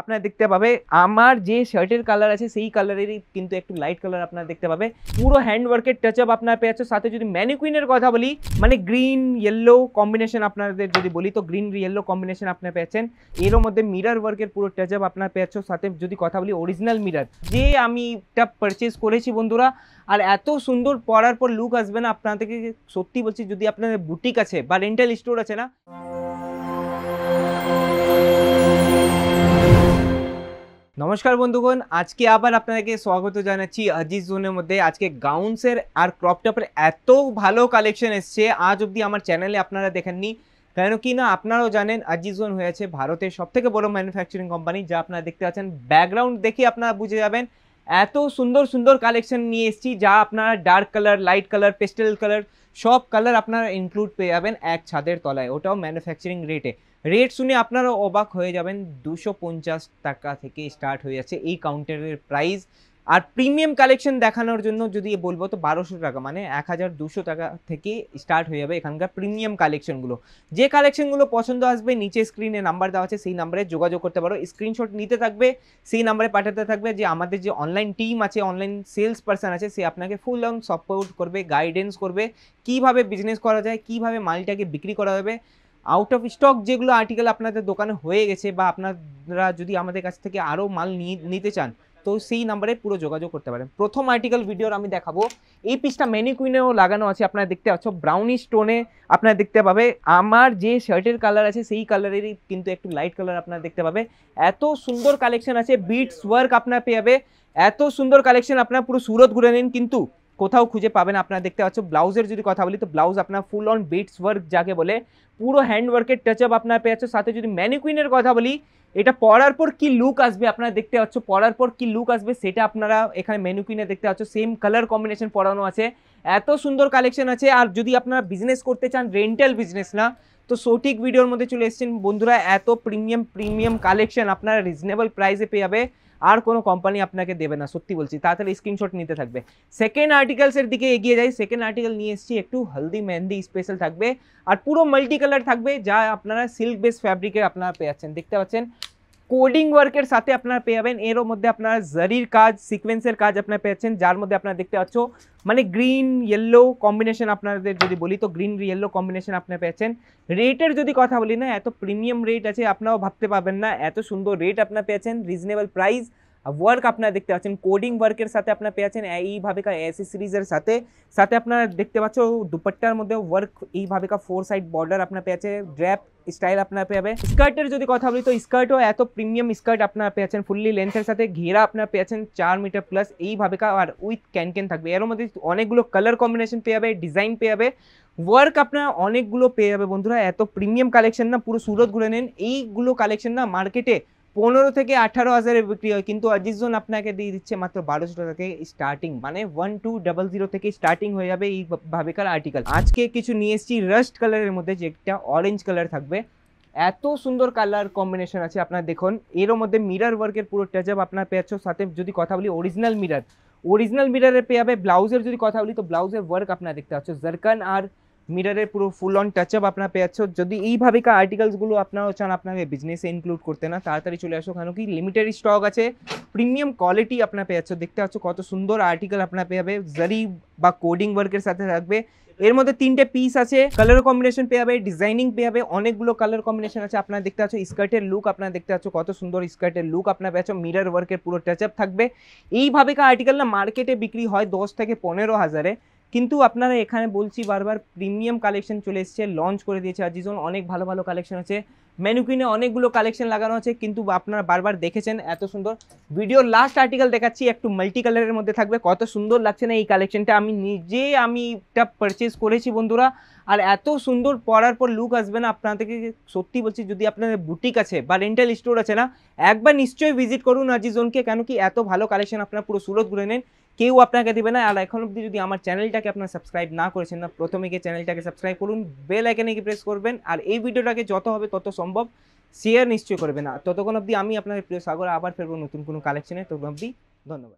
আপনারা দেখতে পাবে আমার যে শার্টের কালার আছে সেই কালারেরই কিন্তু একটু লাইট কালার আপনারা দেখতে পাবে। পুরো হ্যান্ডওয়ার্কের টাচ আপ আপনারা পেয়ে যাচ্ছে। সাথে যদি ম্যানিকুইনের কথা বলি, মানে গ্রিন ইয়েলো কম্বিনেশন আপনাদের যদি বলি তো গ্রিন ইয়েলো কম্বিনেশন আপনারা পেয়েছেন। এরও মধ্যে মিরার ওয়ার্কের পুরো টাচ আপ আপনারা পেয়ে যাচ্ছে। সাথে যদি কথা বলি অরিজিনাল মিরার, যে আমি এটা পারচেজ করেছি বন্ধুরা, আর এত সুন্দর পরার পর লুক আসবে না আপনাদেরকে, সত্যি বলছি। যদি আপনাদের বুটিক আছে বা রেন্টাল স্টোর আছে না, নমস্কার বন্ধুগণ, আজকে আবার আপনাদেরকে স্বাগত জানাচ্ছি আজিজ জোনের মধ্যে। আজকে গাউন্সের আর ক্রপ টপের এত ভালো কালেকশন এসছে, আজ অবধি আমার চ্যানেলে আপনারা দেখেননি। কেন কি না, আপনারাও জানেন আজিজ জোন হয়েছে ভারতের সবথেকে বড় ম্যানুফ্যাকচারিং কোম্পানি, যা আপনারা দেখতে পাচ্ছেন। ব্যাকগ্রাউন্ড দেখে আপনারা বুঝে যাবেন এত সুন্দর সুন্দর কালেকশন নিয়ে এসেছি, যা আপনারা dark colour, light colour, pastel colour, সব কালার আপনারা ইনক্লুড পেয়ে যাবেন এক ছাদের তলায়, ওটাও ম্যানুফ্যাকচারিং রেটে। রেট শুনে আপনারা অবাক হয়ে যাবেন, 250 টাকা থেকে স্টার্ট হয়ে যাচ্ছে এই কাউন্টারের প্রাইস। আর প্রিমিয়াম কালেকশন দেখানোর জন্য যদি বলবো তো 1200 টাকা, মানে 1200 টাকা থেকে স্টার্ট হয়ে যাবে এখানকার প্রিমিয়াম কালেকশনগুলো। যে কালেকশনগুলো পছন্দ আসবে, নিচে স্ক্রিনে নাম্বার দেওয়া আছে, সেই নাম্বারে যোগাযোগ করতে পারো। স্ক্রিনশট নিতে থাকবে, সেই নাম্বারে পাঠাতে থাকবে। যে আমাদের যে অনলাইন টিম আছে, অনলাইন সেলস পার্সন আছে, সে আপনাকে ফুল অন সাপোর্ট করবে, গাইডেন্স করবে কিভাবে বিজনেস করা যায়, কিভাবে মালটাকে বিক্রি করা যাবে। আউট অফ স্টক যেগুলো আর্টিকেল আপনাদের দোকানে হয়ে গেছে, বা আপনারা যদি আমাদের কাছ থেকে আরও মাল নিতে চান, তো সেই নাম্বারে পুরো যোগাযোগ করতে পারেন। প্রথম আর্টিকেল ভিডিওর আমি দেখাবো, এই পিসটা ম্যানিকুইনেও লাগানো আছে, আপনারা দেখতে পাচ্ছ ব্রাউনি স্টোনে। আপনারা দেখতে পাবে আমার যে শার্টের কালার আছে সেই কালারেরই কিন্তু একটু লাইট কালার আপনারা দেখতে পাবে। এত সুন্দর কালেকশন আছে, বিটস ওয়ার্ক আপনারা পেয়ে যাবে। এত সুন্দর কালেকশন আপনারা পুরো সুরত ঘুরে নিন, কিন্তু কোথাও খুঁজে পাবেন। আপনারা দেখতে পাচ্ছ ব্লাউজের যদি কথা বলি তো ব্লাউজ আপনার ফুল অন বিটস ওয়ার্ক যাকে বলে, পুরো হ্যান্ডওয়ার্কের টাচ আপ আপনার পেয়ে যাচ্ছে। সাথে যদি ম্যানিকুইনের কথা বলি, এটা পরার পর কি লুক আসবে আপনারা দেখতে পাচ্ছ, পরার পর কি লুক আসবে সেটা আপনারা এখানে ম্যানিকুইনে দেখতে পাচ্ছ। সেম কালার কম্বিনেশন পরানো আছে, এত সুন্দর কালেকশন আছে। আর যদি আপনারা বিজনেস করতে চান, রেন্টাল বিজনেস না, তো সঠিক ভিডিওর মধ্যে চলে এসেছেন বন্ধুরা। এত প্রিমিয়াম কালেকশন আপনারা রিজনেবল প্রাইসে পেয়ে যাবে, আর কোনো কোম্পানি আপনাকে দেবে না, সত্যি বলছি। তাড়াতাড়ি স্ক্রিনশট নিতে থাকবে। সেকেন্ড আর্টিকেলসের দিকে এগিয়ে যাই। সেকেন্ড আর্টিকেল নিয়ে এসেছি, একটু হলদি মেহেন্দি স্পেশাল থাকবে, আর পুরো মাল্টি কালার থাকবে, যা আপনারা সিল্ক বেস ফ্যাব্রিকের আপনারা পেয়ে যাচ্ছেন। দেখতে পাচ্ছেন কোডিং ওয়ার্কের সাথে আপনারা পেয়ে যাবেন। এরও মধ্যে আপনারা জারির কাজ, সিকোয়েন্সের কাজ আপনারা পেয়েছেন, যার মধ্যে আপনারা দেখতে পাচ্ছ মানে গ্রিন ইয়েলো কম্বিনেশন আপনাদের যদি বলি তো গ্রিন ইয়েলো কম্বিনেশন আপনারা পেয়েছেন। রেটের যদি কথা বলি না, এত প্রিমিয়াম রেট আছে আপনারাও ভাবতে পারবেন না, এত সুন্দর রেট আপনারা পেয়েছেন, রিজনেবল প্রাইস। ওয়ার্ক আপনারা দেখতে পাচ্ছেন কোডিং ওয়ার্কের সাথে আপনারা পেয়েছেন এইভাবে কা অ্যাসেসরিজের সাথে। সাথে আপনারা দেখতে পাচ্ছ দুপাট্টার মধ্যে ওয়ার্ক এইভাবে কা 4 সাইড বর্ডার আপনারা পেয়েছে, ড্র্যাপ স্টাইল আপনারা পেয়ে যাবে। স্কার্টের যদি কথা বলি তো স্কার্টও এত প্রিমিয়াম স্কার্ট আপনারা পেয়েছেন, ফুললি লেন্থের সাথে ঘেরা আপনারা পেয়েছেন 4 মিটার প্লাস এইভাবে কা, আর উইথ ক্যান থাকবে। এর মধ্যে অনেকগুলো কালার কম্বিনেশন পেয়ে যাবে, ডিজাইন পেয়ে যাবে, ওয়ার্ক আপনারা অনেকগুলো পেয়ে যাবে বন্ধুরা। এত প্রিমিয়াম কালেকশন না, পুরো সুরত ঘুরে নেন। এইগুলো কালেকশন না মার্কেটে 15 থেকে 18 হাজারে বিক্রি হয়, কিন্তু আজিজ জোন আপনাকে দিয়ে দিচ্ছে মাত্র 1200 টাকা থেকে স্টার্টিং, মানে 1200 থেকে স্টার্টিং হয়ে যাবে এই ভাবেকার আর্টিকেল। আজকে কিছু নিয়ে এসেছি রাস্ট কালারের মধ্যে, যেটা অরেঞ্জ কালার থাকবে। এত সুন্দর কালার কম্বিনেশন আছে আপনারা দেখুন। এরও মধ্যে মিরার ওয়ার্কের পুরো টাচ আপ আপনারা পেয়ে যাচ্ছ। সাথে যদি কথা বলি অরিজিনাল মিরারের পেয়ে যাবে। ব্লাউজের যদি কথা বলি তো ব্লাউজের ওয়ার্ক আপনারা দেখতে পাচ্ছ, জারকান আর মিরারের পুরো ফুল অন টাচ আপ আপনারা পেয়ে যাচ্ছ। যদি এইভাবে কা আর্টিকেলসগুলো আপনারাও চান আপনাকে বিজনেসে ইনক্লুড করতে, না তাড়াতাড়ি চলে আসো, কেন কি লিমিটেড স্টক আছে, প্রিমিয়াম কোয়ালিটি আপনারা পেয়ে যাচ্ছ। দেখতে পাচ্ছ কত সুন্দর আর্টিকেল আপনারা পেয়ে যাবে, জারি বা কোডিং ওয়ার্কের সাথে থাকবে। এর মধ্যে 3টে পিস আছে, কালার কম্বিনেশন পেয়ে যাবে, ডিজাইনিং পেয়ে যাবে, অনেকগুলো কালার কম্বিনেশন আছে। আপনারা দেখতে পাচ্ছ স্কার্টের লুক আপনারা দেখতে পাচ্ছ, কত সুন্দর স্কার্টের লুক আপনারা পেয়ে যাচ্ছ। মিরার ওয়ার্কের পুরো টাচ আপ থাকবে। এইভাবে কা আর্টিকেল না মার্কেটে বিক্রি হয় 10 থেকে 15 হাজারে, কিন্তু আপনারা এখানে বলছি বারবার প্রিমিয়াম কালেকশন চলে এসেছে, লঞ্চ করে দিয়েছে আজিজ জোন। অনেক ভালো ভালো কালেকশন আছে, ম্যানিকুইনে অনেকগুলো কালেকশন লাগানো আছে, কিন্তু আপনারা বারবার দেখেছেন এত সুন্দর। ভিডিও লাস্ট আর্টিকেল দেখাচ্ছি, একটু মাল্টি কালারের মধ্যে থাকবে, কত সুন্দর লাগছে না এই কালেকশনটা। আমি এটা পারচেজ করেছি বন্ধুরা, আর এত সুন্দর পরার পর লুক আসবে না আপনাদেরকে, সত্যি বলছি। যদি আপনাদের বুটিক আছে বা রেন্টাল স্টোর আছে না, একবার নিশ্চয়ই ভিজিট করুন আজিজ জোনকে, কেন কি এত ভালো কালেকশন আপনারা পুরো সুরত ঘুরে নেন, কেউ আপনাকে দেবে না। আর এখন অবধি যদি আমার চ্যানেলটাকে আপনারা সাবস্ক্রাইব না করেছেন না, প্রথমে গিয়ে চ্যানেলটাকে সাবস্ক্রাইব করুন, বেল আইকনে গিয়ে প্রেস করবেন, আর এই ভিডিওটাকে যত হবে তত সম্ভব শেয়ার নিশ্চয়ই করবেন। না ততক্ষণ অবধি আমি আপনাদের প্রিয় সাগর আবার ফেরবো নতুন কোনো কালেকশনে। ততক্ষণ অবধি ধন্যবাদ।